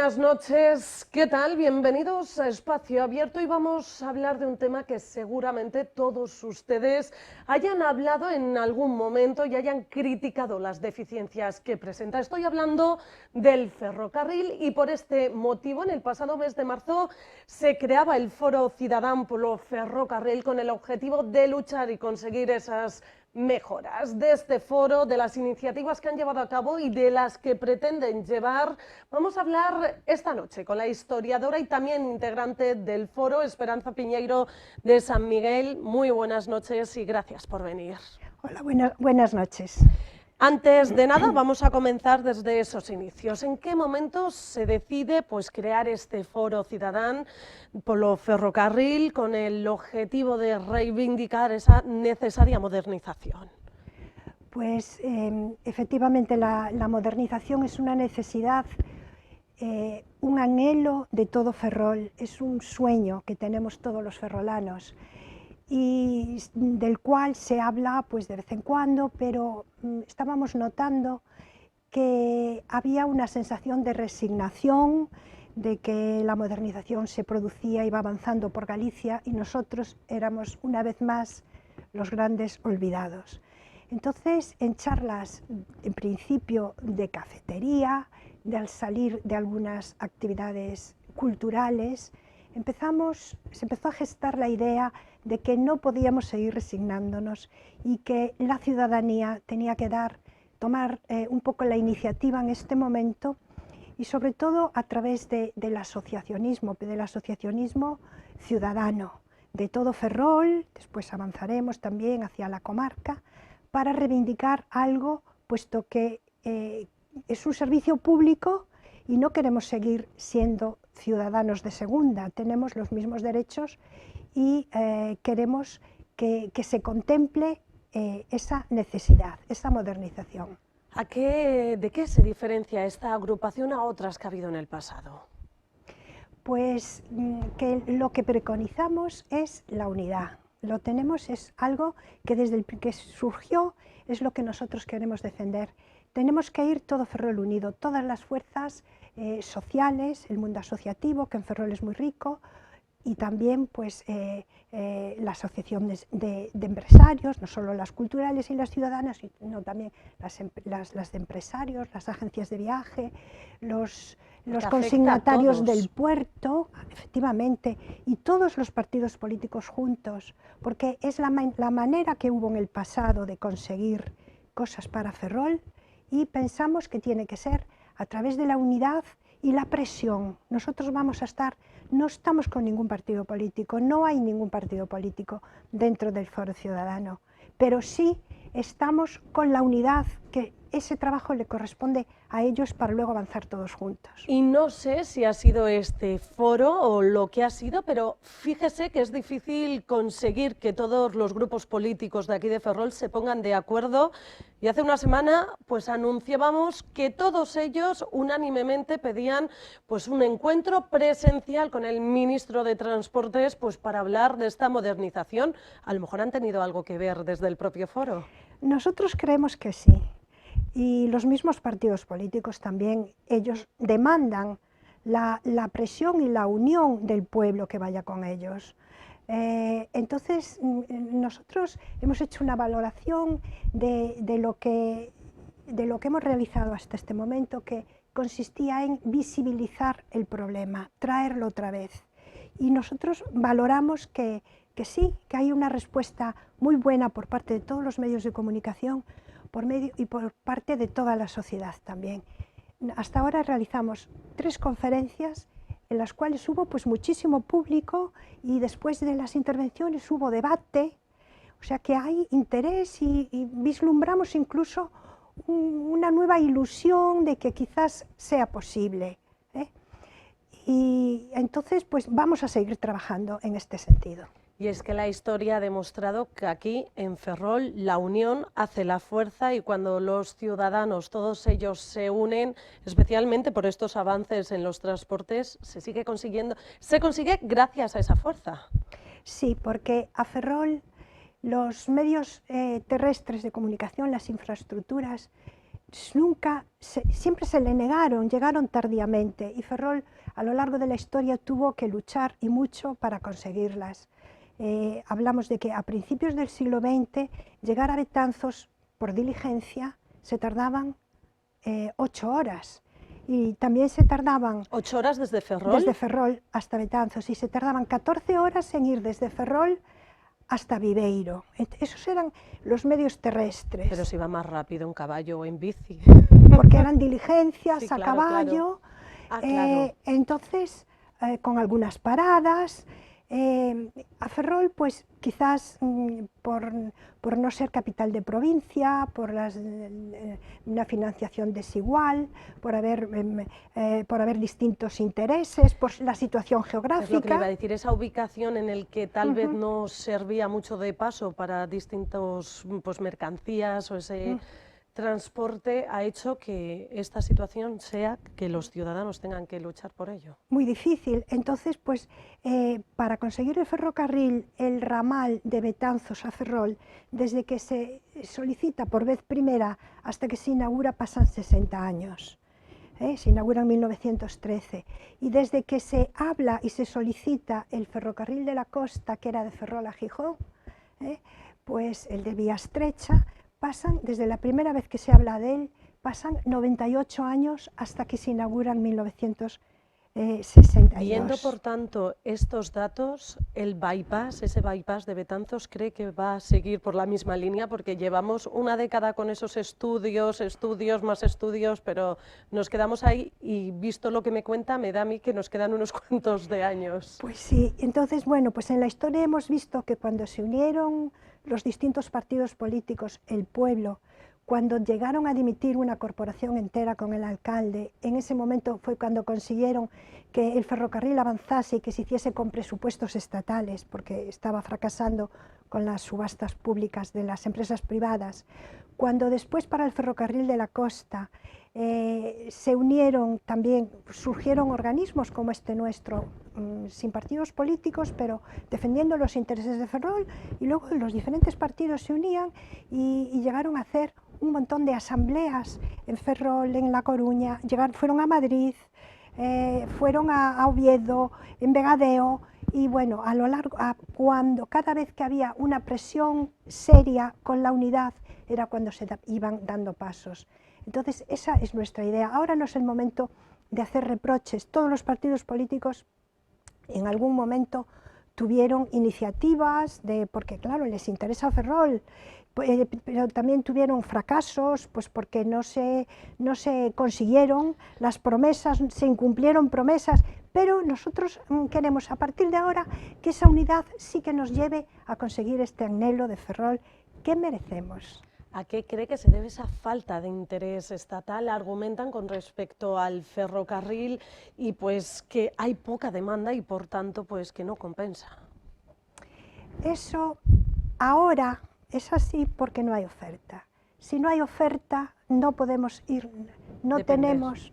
buenas noches, ¿qué tal? Bienvenidos a Espacio Abierto y vamos a hablar de un tema que seguramente todos ustedes hayan hablado en algún momento y hayan criticado las deficiencias que presenta. Estoy hablando del ferrocarril y por este motivo en el pasado mes de marzo se creaba el Foro Ciudadán polo Ferrocarril con el objetivo de luchar y conseguir esas mejoras. De este foro, de las iniciativas que han llevado a cabo y de las que pretenden llevar, vamos a hablar esta noche con la historiadora y también integrante del foro, Esperanza Piñeiro de San Miguel. Muy buenas noches y gracias por venir. Hola, buenas noches. Antes de nada, vamos a comenzar desde esos inicios. ¿En qué momento se decide crear este foro ciudadán polo ferrocarril con el objetivo de reivindicar esa necesaria modernización? Pues efectivamente la modernización es una necesidad, un anhelo de todo Ferrol, es un sueño que tenemos todos los ferrolanos y del cual se habla pues de vez en cuando, pero estábamos notando que había una sensación de resignación, de que la modernización se producía, iba avanzando por Galicia y nosotros éramos una vez más los grandes olvidados. Entonces, en charlas, en principio de cafetería, al salir de algunas actividades culturales, se empezó a gestar la idea de que no podíamos seguir resignándonos y que la ciudadanía tenía que tomar un poco la iniciativa en este momento y sobre todo a través del asociacionismo ciudadano, de todo Ferrol, después avanzaremos también hacia la comarca, para reivindicar algo, puesto que es un servicio público y no queremos seguir siendo ciudadanos de segunda, tenemos los mismos derechos y queremos que se contemple esa necesidad, esa modernización. ¿De qué se diferencia esta agrupación a otras que ha habido en el pasado? Pues que lo que preconizamos es la unidad. Lo tenemos, es algo que desde el que surgió es lo que nosotros queremos defender. Tenemos que ir todo Ferrol unido, todas las fuerzas sociales, el mundo asociativo, que en Ferrol es muy rico, y también pues, las asociaciones de empresarios, no solo las culturales y las ciudadanas, sino también las de empresarios, las agencias de viaje, los consignatarios del puerto, efectivamente, y todos los partidos políticos juntos, porque es la manera que hubo en el pasado de conseguir cosas para Ferrol y pensamos que tiene que ser a través de la unidad y la presión. Nosotros no estamos con ningún partido político, no hay ningún partido político dentro del Foro Ciudadano, pero sí estamos con la unidad, que ese trabajo le corresponde a ellos para luego avanzar todos juntos. Y no sé si ha sido este foro o lo que ha sido, pero fíjese que es difícil conseguir que todos los grupos políticos de aquí de Ferrol se pongan de acuerdo y hace una semana pues anunciábamos que todos ellos unánimemente pedían pues un encuentro presencial con el ministro de Transportes pues para hablar de esta modernización. A lo mejor han tenido algo que ver desde el propio foro. Nosotros creemos que sí. Y los mismos partidos políticos también, ellos demandan la presión y la unión del pueblo que vaya con ellos. Entonces, nosotros hemos hecho una valoración de lo que hemos realizado hasta este momento, que consistía en visibilizar el problema, traerlo otra vez. Y nosotros valoramos que sí, que hay una respuesta muy buena por parte de todos los medios de comunicación, y por parte de toda la sociedad también. Hasta ahora realizamos 3 conferencias en las cuales hubo pues muchísimo público y después de las intervenciones hubo debate, o sea que hay interés y vislumbramos incluso una nueva ilusión de que quizás sea posible, ¿eh? Y entonces pues vamos a seguir trabajando en este sentido. Y es que la historia ha demostrado que aquí en Ferrol la unión hace la fuerza y cuando los ciudadanos, todos ellos se unen, especialmente por estos avances en los transportes, se consigue gracias a esa fuerza. Sí, porque a Ferrol los medios terrestres de comunicación, las infraestructuras, siempre se le negaron, llegaron tardíamente, y Ferrol a lo largo de la historia tuvo que luchar y mucho para conseguirlas. Hablamos de que a principios del siglo XX llegar a Betanzos por diligencia se tardaban 8 horas, y también se tardaban... ¿8 horas desde Ferrol? Desde Ferrol hasta Betanzos, y se tardaban 14 horas en ir desde Ferrol hasta Viveiro. Esos eran los medios terrestres. Pero si va más rápido en caballo o en bici. Porque eran diligencias sí, a claro, caballo, claro. Claro. Entonces con algunas paradas. A Ferrol, pues quizás por no ser capital de provincia, por una financiación desigual, por haber distintos intereses, por la situación geográfica. Es lo que le iba a decir, esa ubicación en el que tal vez no servía mucho de paso para distintos mercancías o ese transporte ha hecho que esta situación sea que los ciudadanos tengan que luchar por ello. Muy difícil. Entonces, pues para conseguir el ferrocarril, el ramal de Betanzos a Ferrol, desde que se solicita por vez primera hasta que se inaugura pasan 60 años. Se inaugura en 1913, y desde que se habla y se solicita el ferrocarril de la costa, que era de Ferrol a Gijón, pues el de vía estrecha, pasan, desde la primera vez que se habla de él, pasan 98 años hasta que se inaugura en 1962. Viendo, por tanto, estos datos, el bypass, ese bypass de Betanzos, ¿cree que va a seguir por la misma línea? Porque llevamos una década con esos estudios, más estudios, pero nos quedamos ahí, y visto lo que me cuenta, me da a mí que nos quedan unos cuantos de años. Pues sí, entonces, bueno, pues en la historia hemos visto que cuando se unieron los distintos partidos políticos, el pueblo, cuando llegaron a dimitir una corporación entera con el alcalde, en ese momento fue cuando consiguieron que el ferrocarril avanzase y que se hiciese con presupuestos estatales, porque estaba fracasando con las subastas públicas de las empresas privadas. Cuando después, para el ferrocarril de la costa, se unieron también, surgieron organismos como este nuestro, sin partidos políticos, pero defendiendo los intereses de Ferrol, y luego los diferentes partidos se unían y llegaron a hacer un montón de asambleas en Ferrol, en La Coruña, fueron a Madrid, fueron a Oviedo, en Vegadeo, y bueno, a lo largo, cada vez que había una presión seria con la unidad, era cuando se iban dando pasos. Entonces, esa es nuestra idea. Ahora no es el momento de hacer reproches. Todos los partidos políticos en algún momento tuvieron iniciativas, porque claro, les interesa Ferrol, pero también tuvieron fracasos, pues porque no se consiguieron las promesas, se incumplieron promesas, pero nosotros queremos a partir de ahora que esa unidad sí que nos lleve a conseguir este anhelo de Ferrol que merecemos. ¿A qué cree que se debe esa falta de interés estatal? Argumentan con respecto al ferrocarril y pues que hay poca demanda y por tanto pues que no compensa. Eso ahora es así porque no hay oferta. Si no hay oferta no podemos ir, dependemos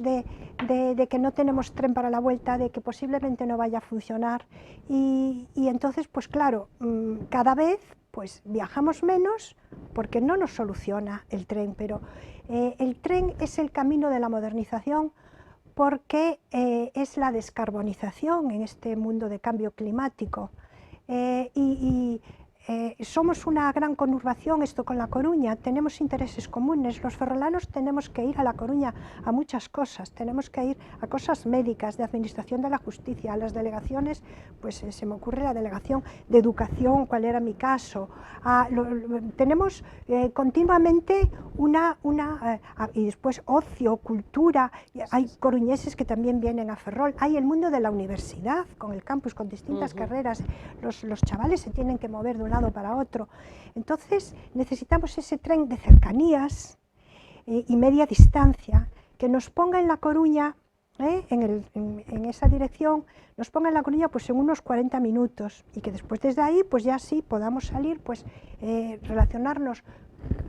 de que no tenemos tren para la vuelta, de que posiblemente no vaya a funcionar, y entonces pues claro, cada vez pues viajamos menos porque no nos soluciona el tren, pero el tren es el camino de la modernización porque es la descarbonización en este mundo de cambio climático. Somos una gran conurbación, esto con La Coruña, tenemos intereses comunes. Los ferrolanos tenemos que ir a La Coruña a muchas cosas, tenemos que ir a cosas médicas, de administración de la justicia, a las delegaciones, pues se me ocurre la delegación de educación, cuál era mi caso. Tenemos continuamente y después ocio, cultura, hay coruñeses que también vienen a Ferrol, hay el mundo de la universidad, con el campus, con distintas carreras, los chavales se tienen que mover de un lado para otro. Entonces necesitamos ese tren de cercanías y media distancia que nos ponga en La Coruña, en esa dirección, nos ponga en La Coruña pues en unos 40 minutos, y que después desde ahí pues ya sí podamos salir, pues relacionarnos,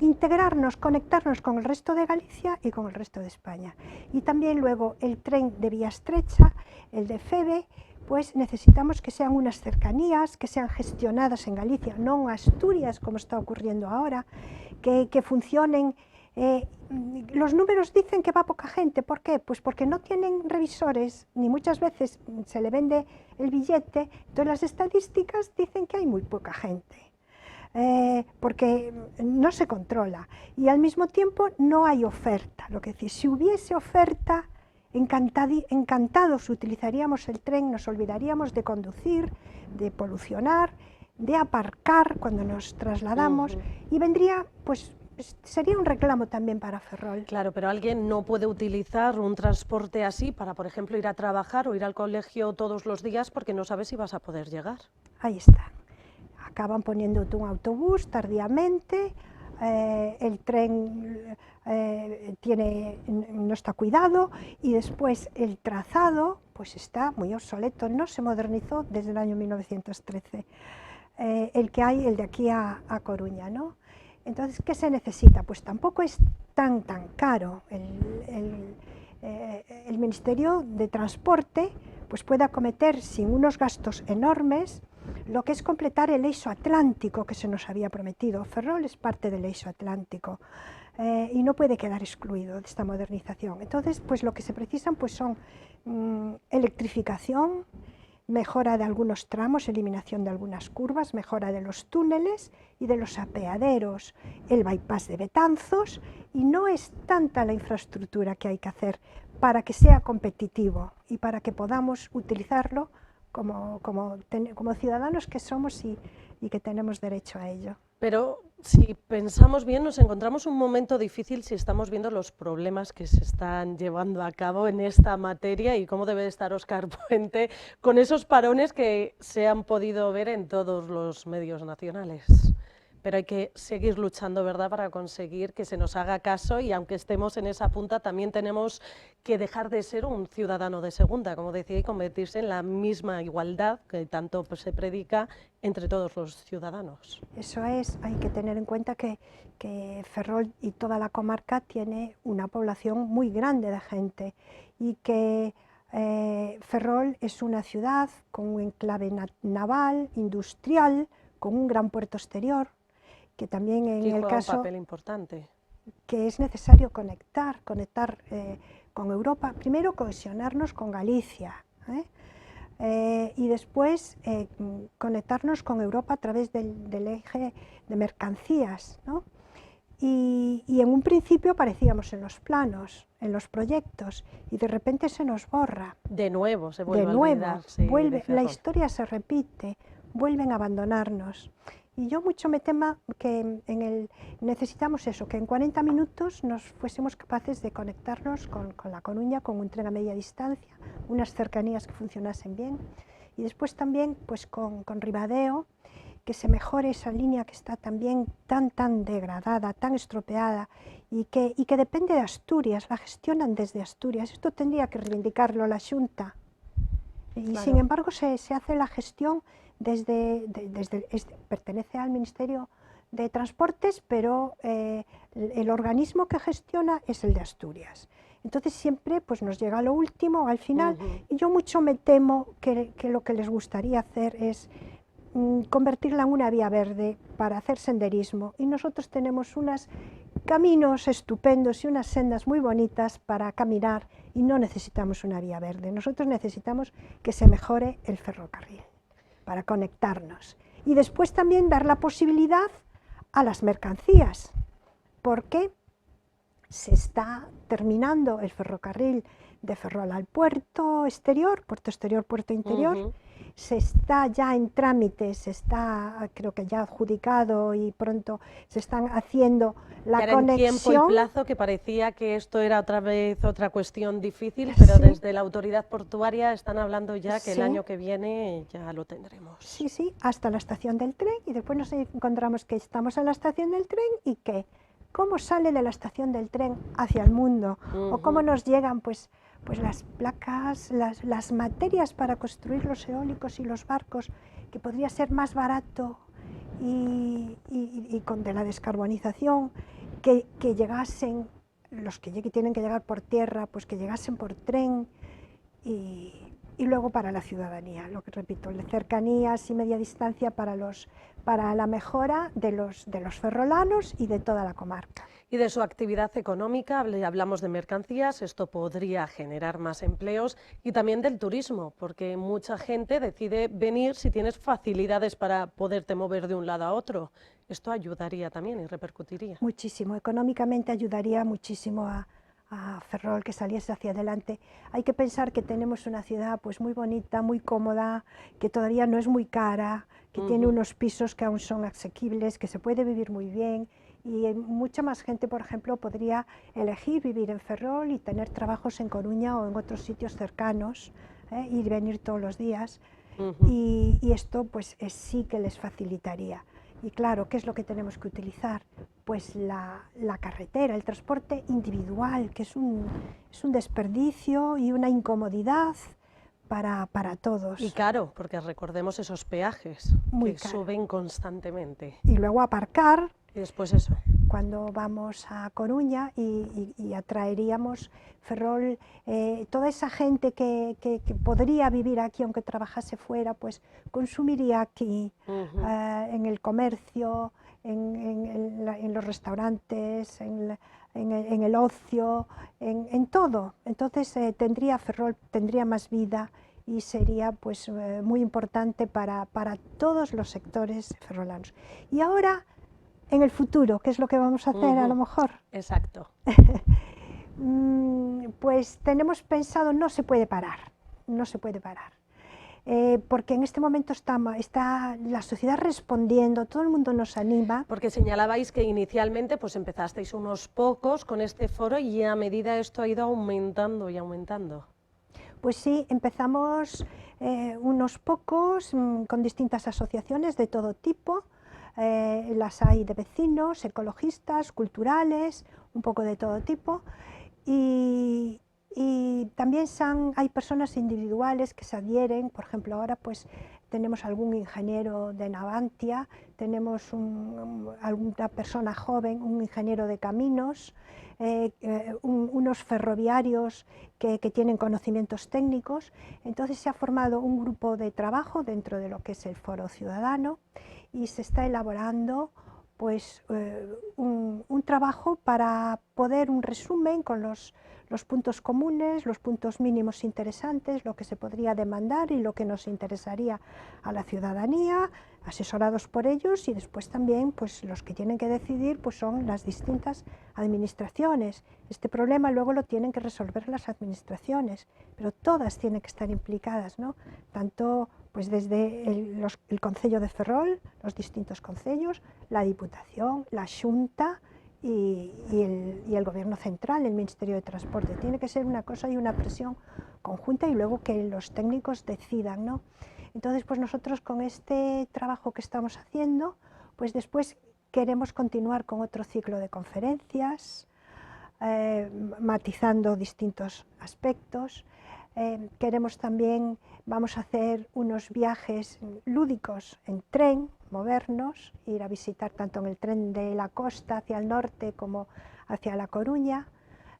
integrarnos, conectarnos con el resto de Galicia y con el resto de España. Y también luego el tren de vía estrecha, el de Feve, pues necesitamos que sean unas cercanías, que sean gestionadas en Galicia, no en Asturias, como está ocurriendo ahora, que funcionen Los números dicen que va poca gente. ¿Por qué? Pues porque no tienen revisores, ni muchas veces se le vende el billete. Entonces las estadísticas dicen que hay muy poca gente, porque no se controla. Y al mismo tiempo no hay oferta. Lo que decir, si hubiese oferta, encantados utilizaríamos el tren, nos olvidaríamos de conducir, de polucionar, de aparcar cuando nos trasladamos, y vendría, pues, sería un reclamo también para Ferrol. Claro, pero alguien no puede utilizar un transporte así para, por ejemplo, ir a trabajar o ir al colegio todos los días porque no sabes si vas a poder llegar. Ahí está. Acaban poniéndote un autobús tardíamente, el tren no está cuidado, y después el trazado pues está muy obsoleto, no se modernizó desde el año 1913, el que hay, el de aquí a Coruña, ¿no? Entonces, ¿qué se necesita? Pues tampoco es tan caro. El Ministerio de Transporte pues puede acometer sin unos gastos enormes lo que es completar el eixo atlántico que se nos había prometido. Ferrol es parte del eixo atlántico y no puede quedar excluido de esta modernización. Entonces, pues lo que se precisan pues son electrificación, mejora de algunos tramos, eliminación de algunas curvas, mejora de los túneles y de los apeaderos, el bypass de Betanzos, y no es tanta la infraestructura que hay que hacer para que sea competitivo y para que podamos utilizarlo como ciudadanos que somos y que tenemos derecho a ello. Pero si pensamos bien, nos encontramos un momento difícil si estamos viendo los problemas que se están llevando a cabo en esta materia y cómo debe estar Óscar Puente con esos parones que se han podido ver en todos los medios nacionales. Pero hay que seguir luchando, ¿verdad?, para conseguir que se nos haga caso, y aunque estemos en esa punta, también tenemos que dejar de ser un ciudadano de segunda, como decía, y convertirse en la misma igualdad que tanto se predica entre todos los ciudadanos. Eso es, hay que tener en cuenta que Ferrol y toda la comarca tiene una población muy grande de gente, y que Ferrol es una ciudad con un enclave naval, industrial, con un gran puerto exterior, que también en el caso un papel importante, que es necesario conectar con Europa, primero cohesionarnos con Galicia, y después conectarnos con Europa a través del eje de mercancías, ¿no? Y en un principio aparecíamos en los planos, en los proyectos, y de repente se nos borra. De nuevo se vuelve a olvidar. Vuelve, la historia se repite, vuelven a abandonarnos. Y yo mucho me temo que necesitamos eso, que en 40 minutos nos fuésemos capaces de conectarnos con La Coruña, con un tren a media distancia, unas cercanías que funcionasen bien, y después también pues con Ribadeo, que se mejore esa línea que está también tan degradada, tan estropeada, y que depende de Asturias, la gestionan desde Asturias. Esto tendría que reivindicarlo la Xunta, y claro, sin embargo se hace la gestión pertenece al Ministerio de Transportes, pero el organismo que gestiona es el de Asturias. Entonces siempre pues, nos llega lo último, al final, y yo mucho me temo que lo que les gustaría hacer es convertirla en una vía verde para hacer senderismo, y nosotros tenemos unos caminos estupendos y unas sendas muy bonitas para caminar, y no necesitamos una vía verde. Nosotros necesitamos que se mejore el ferrocarril para conectarnos, y después también dar la posibilidad a las mercancías, porque se está terminando el ferrocarril de Ferrol al puerto exterior, puerto interior. Se está ya en trámite, se está, creo que ya adjudicado, y pronto se están haciendo la conexión. En tiempo y plazo, que parecía que esto era otra vez otra cuestión difícil, pero desde la autoridad portuaria están hablando ya que el año que viene ya lo tendremos. Sí, hasta la estación del tren, y después nos encontramos que estamos en la estación del tren y que cómo sale de la estación del tren hacia el mundo, o cómo nos llegan pues las placas, las materias para construir los eólicos y los barcos, que podría ser más barato y con de la descarbonización, que llegasen, los que tienen que llegar por tierra, pues que llegasen por tren, y y luego para la ciudadanía, lo que repito, cercanías y media distancia para la mejora de los ferrolanos y de toda la comarca. Y de su actividad económica, hablamos de mercancías, esto podría generar más empleos, y también del turismo, porque mucha gente decide venir si tienes facilidades para poderte mover de un lado a otro. Esto ayudaría también y repercutiría. Muchísimo, económicamente ayudaría muchísimo a Ferrol que saliese hacia adelante. Hay que pensar que tenemos una ciudad pues muy bonita, muy cómoda, que todavía no es muy cara, que tiene unos pisos que aún son asequibles, que se puede vivir muy bien, y mucha más gente, por ejemplo, podría elegir vivir en Ferrol y tener trabajos en Coruña o en otros sitios cercanos, y venir todos los días, y esto pues sí que les facilitaría. Y claro, ¿qué es lo que tenemos que utilizar? Pues la carretera, el transporte individual, que es un desperdicio y una incomodidad para todos. Y caro, porque recordemos esos peajes Muy que caro. suben constantemente. Y luego aparcar. Y después eso. Cuando vamos a Coruña y atraeríamos Ferrol, toda esa gente que podría vivir aquí aunque trabajase fuera, pues consumiría aquí, en el comercio, en los restaurantes, en el ocio, en todo. Entonces Ferrol tendría más vida y sería pues muy importante para todos los sectores ferrolanos. Y ahora, en el futuro, ¿qué es lo que vamos a hacer a lo mejor? Exacto. Pues tenemos pensado, no se puede parar, porque en este momento está la sociedad respondiendo, todo el mundo nos anima. Porque señalabais que inicialmente pues empezasteis unos pocos con este foro y a medida esto ha ido aumentando y aumentando. Pues sí, empezamos unos pocos con distintas asociaciones de todo tipo. Las hay de vecinos, ecologistas, culturales, un poco de todo tipo, y también hay personas individuales que se adhieren. Por ejemplo, ahora pues tenemos algún ingeniero de Navantia, tenemos alguna persona joven, un ingeniero de caminos, unos ferroviarios que tienen conocimientos técnicos. Entonces se ha formado un grupo de trabajo dentro de lo que es el Foro Ciudadano, y se está elaborando pues un trabajo para poder un resumen con los puntos comunes, los puntos mínimos interesantes, lo que se podría demandar y lo que nos interesaría a la ciudadanía, asesorados por ellos, y después también pues los que tienen que decidir pues son las distintas administraciones. Este problema luego lo tienen que resolver las administraciones, pero todas tienen que estar implicadas, ¿no? Tanto pues desde el Concello de Ferrol, los distintos concellos, la Diputación, la Xunta y el Gobierno Central, el Ministerio de Transporte. Tiene que ser una cosa y una presión conjunta, y luego que los técnicos decidan, ¿no? Entonces, pues nosotros con este trabajo que estamos haciendo, pues después queremos continuar con otro ciclo de conferencias, matizando distintos aspectos. Queremos también, vamos a hacer unos viajes lúdicos en tren, movernos, ir a visitar tanto en el tren de la costa hacia el norte como hacia La Coruña.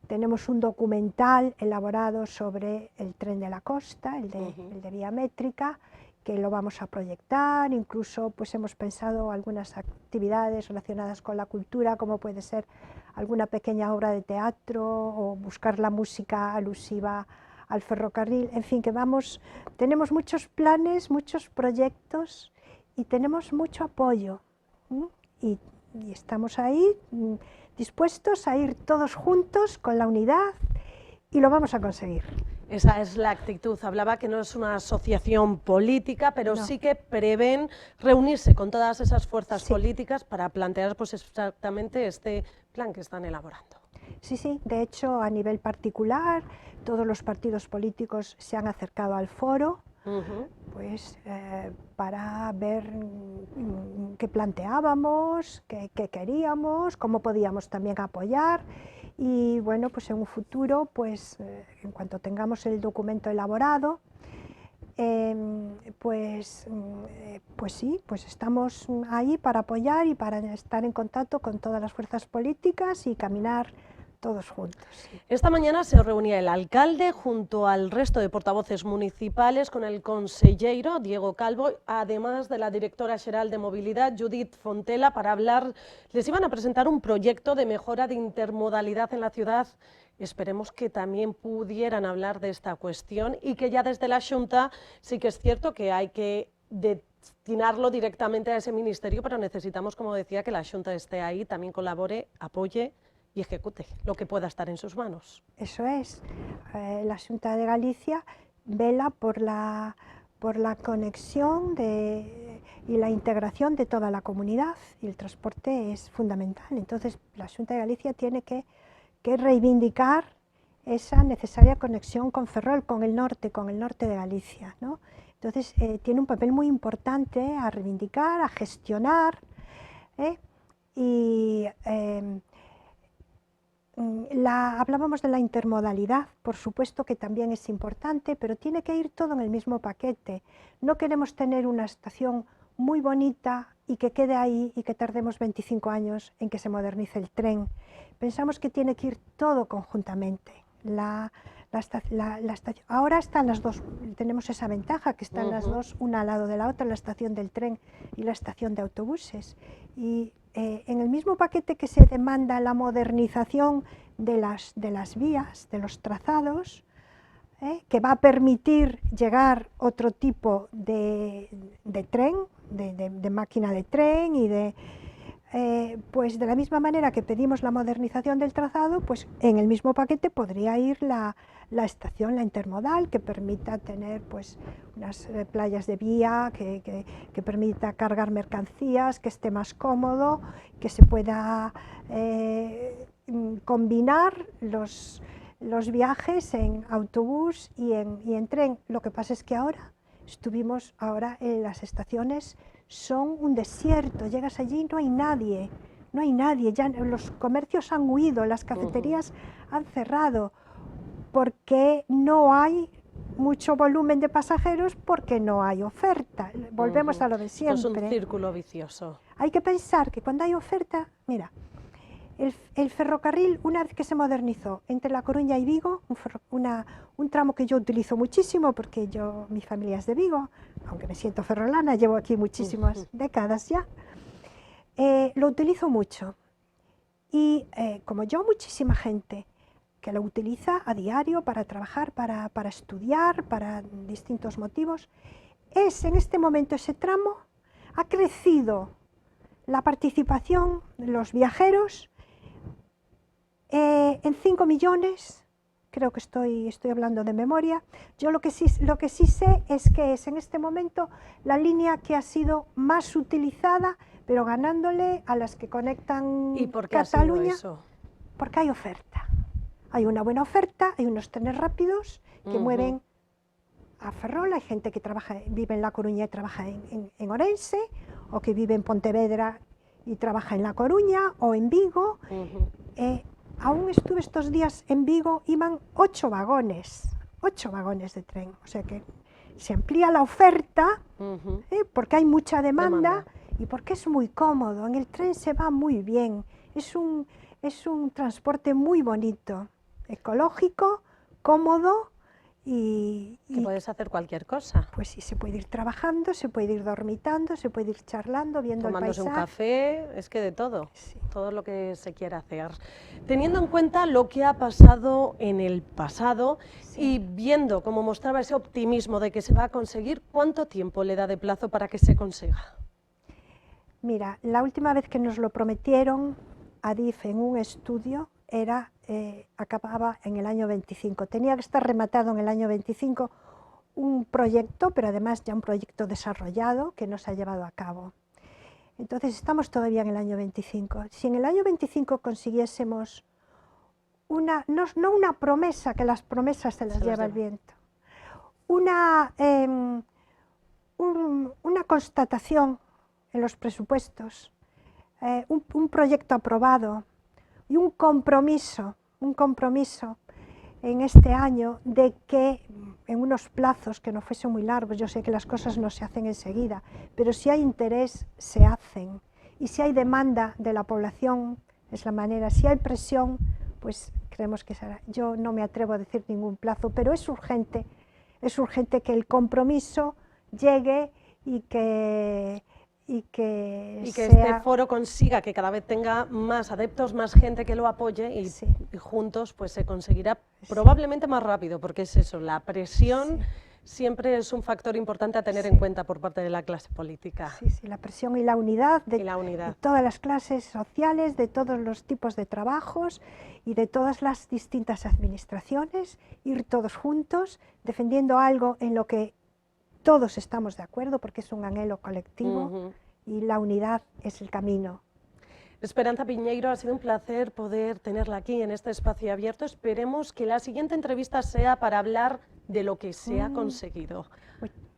Tenemos un documental elaborado sobre el tren de la costa, el de vía métrica, que lo vamos a proyectar. Incluso pues hemos pensado algunas actividades relacionadas con la cultura, como puede ser alguna pequeña obra de teatro o buscar la música alusiva al ferrocarril. En fin, que tenemos muchos planes, muchos proyectos, y tenemos mucho apoyo, y estamos ahí dispuestos a ir todos juntos con la unidad, y lo vamos a conseguir. Esa es la actitud. Hablaba que no es una asociación política, pero No. sí que prevén reunirse con todas esas fuerzas políticas para plantear pues exactamente este plan que están elaborando. Sí, sí, de hecho a nivel particular todos los partidos políticos se han acercado al foro, pues para ver qué planteábamos, qué queríamos, cómo podíamos también apoyar. Y bueno, pues en un futuro, pues en cuanto tengamos el documento elaborado, pues sí, pues estamos ahí para apoyar y para estar en contacto con todas las fuerzas políticas y caminar todos juntos. Sí. Esta mañana se reunía el alcalde junto al resto de portavoces municipales con el conselleiro Diego Calvo, además de la directora xeral de Movilidad Judith Fontela, para hablar. Les iban a presentar un proyecto de mejora de intermodalidad en la ciudad. Esperemos que también pudieran hablar de esta cuestión y que ya desde la Xunta sí que es cierto que hay que destinarlo directamente a ese ministerio, pero necesitamos, como decía, que la Xunta esté ahí, también colabore, apoye y ejecute lo que pueda estar en sus manos. Eso es. La Xunta de Galicia vela por la conexión y la integración de toda la comunidad, y el transporte es fundamental. Entonces la Xunta de Galicia tiene que reivindicar esa necesaria conexión con Ferrol, con el norte de Galicia, ¿no? Entonces tiene un papel muy importante a reivindicar, a gestionar, hablábamos de la intermodalidad, por supuesto que también es importante, pero tiene que ir todo en el mismo paquete. No queremos tener una estación muy bonita y que quede ahí y que tardemos 25 años en que se modernice el tren. Pensamos que tiene que ir todo conjuntamente. Ahora están las dos, tenemos esa ventaja, que están las dos una al lado de la otra, la estación del tren y la estación de autobuses. Y en el mismo paquete que se demanda la modernización de las vías, de los trazados, que va a permitir llegar otro tipo de tren, de máquina de tren y pues de la misma manera que pedimos la modernización del trazado, pues en el mismo paquete podría ir la estación, la intermodal, que permita tener pues unas playas de vía, que permita cargar mercancías, que esté más cómodo, que se pueda combinar los viajes en autobús y en tren. Lo que pasa es que ahora en las estaciones son un desierto, llegas allí, no hay nadie, ya los comercios han huido, las cafeterías han cerrado, porque no hay mucho volumen de pasajeros, porque no hay oferta. Volvemos a lo de siempre. Esto es un círculo vicioso. Hay que pensar que cuando hay oferta, mira, el ferrocarril, una vez que se modernizó entre La Coruña y Vigo, un tramo que yo utilizo muchísimo porque mi familia es de Vigo, aunque me siento ferrolana, llevo aquí muchísimas décadas ya, lo utilizo mucho. Y como yo, muchísima gente que lo utiliza a diario para trabajar, para estudiar, para distintos motivos, en este momento ese tramo ha crecido la participación de los viajeros en 5 millones, creo que estoy hablando de memoria. Yo lo que sí sé es que es en este momento la línea que ha sido más utilizada, pero ganándole a las que conectan Cataluña. ¿Y por qué ha sido eso? Porque hay oferta. Hay una buena oferta, hay unos trenes rápidos que mueven a Ferrol, hay gente que vive en La Coruña y trabaja en Orense, o que vive en Pontevedra y trabaja en La Coruña o en Vigo. Aún estuve estos días en Vigo, iban 8 vagones de tren, o sea que se amplía la oferta porque hay mucha demanda y porque es muy cómodo. En el tren se va muy bien, es un transporte muy bonito, ecológico, cómodo. Y puedes hacer cualquier cosa. Pues sí, se puede ir trabajando, se puede ir dormitando, se puede ir charlando, viendo el paisaje. Tomándose un café, es que de todo, sí. Todo lo que se quiera hacer. Teniendo en cuenta lo que ha pasado en el pasado y viendo, como mostraba ese optimismo de que se va a conseguir, ¿cuánto tiempo le da de plazo para que se consiga? Mira, la última vez que nos lo prometieron, Adif, en un estudio, acababa en el año 25. Tenía que estar rematado en el año 25 un proyecto, pero además ya un proyecto desarrollado que no se ha llevado a cabo. Entonces estamos todavía en el año 25. Si en el año 25 consiguiésemos no una promesa, que las promesas se las lleva el viento, una constatación en los presupuestos, un proyecto aprobado, y un compromiso en este año de que en unos plazos que no fuesen muy largos, yo sé que las cosas no se hacen enseguida, pero si hay interés se hacen, y si hay demanda de la población es la manera, si hay presión pues creemos que será. Yo no me atrevo a decir ningún plazo, pero es urgente que el compromiso llegue y que este foro consiga que cada vez tenga más adeptos, más gente que lo apoye y, sí. y juntos pues se conseguirá probablemente más rápido, porque es eso, la presión siempre es un factor importante a tener en cuenta por parte de la clase política. Sí, sí, la presión y la unidad de todas las clases sociales, de todos los tipos de trabajos y de todas las distintas administraciones, ir todos juntos defendiendo algo en lo que todos estamos de acuerdo, porque es un anhelo colectivo y la unidad es el camino. Esperanza Piñeiro, ha sido un placer poder tenerla aquí en este espacio abierto. Esperemos que la siguiente entrevista sea para hablar de lo que se ha conseguido.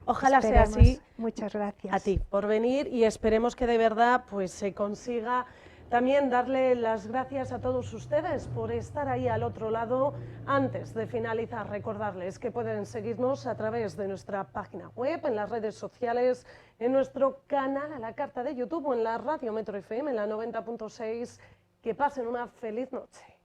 Ojalá sea así. Muchas gracias. A ti por venir y esperemos que de verdad pues se consiga. También darle las gracias a todos ustedes por estar ahí al otro lado. Antes de finalizar, recordarles que pueden seguirnos a través de nuestra página web, en las redes sociales, en nuestro canal a la carta de YouTube o en la radio Metro FM, en la 90.6. Que pasen una feliz noche.